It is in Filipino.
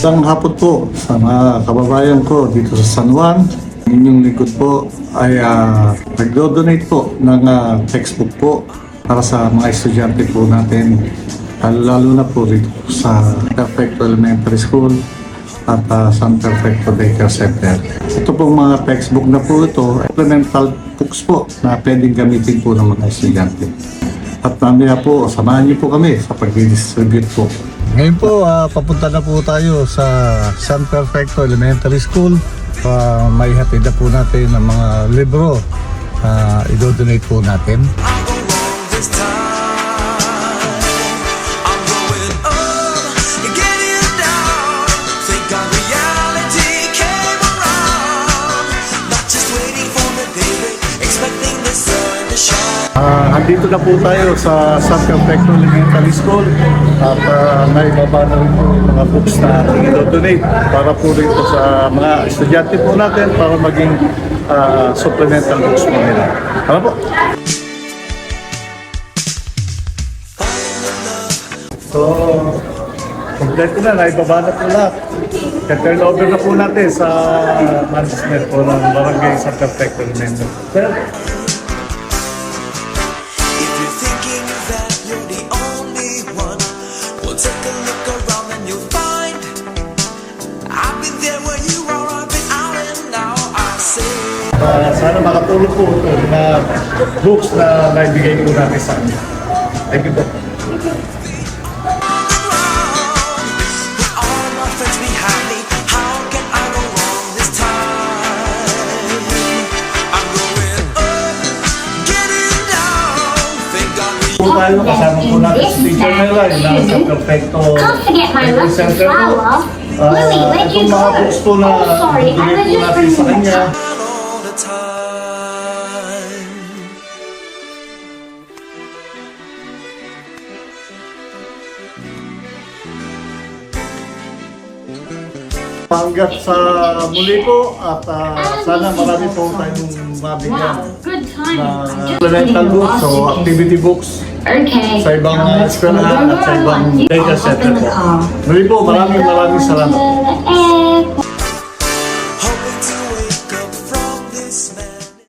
Isang hapon po sa mga kababayan ko dito sa San Juan. Inyong lingkod po ay nagdo-donate po ng textbook po para sa mga estudyante po natin. Lalo na po dito sa Perfecto Elementary School at San Perfecto Daycare Center. Ito pong mga textbook na po ito, supplemental books po na pwedeng gamitin po ng mga estudyante. At mamaya po, samahan niyo po kami sa pag-distribute po. Ngayon po, papunta na po tayo sa San Perfecto Elementary School. May hatid na po natin ng mga libro. I-donate po natin. Andito na po tayo sa San Perfecto Elementary School at naibaba na rin po yung mga books na i-donate para po rito sa mga estudyante po natin para maging supplemental books po nila. Tara po! So, kompleto na, naibaba na po lahat. Turn over na po natin sa management po ng Barangay San Perfecto Elementary. Sir? Sana makatulong po ito na books na naibigay po natin sa amin. Thank you po. Po tayo, kasama po natin si Teacher Mela, yung sa Perfecto Center po. Itong mga books po na ibigay po natin sa kanya. Hanggat sa muli po at sana marami po tayong mabigyan na supplemental books o activity books sa ibang eskwelahan at sa ibang data center po. Muli po, maraming salamat.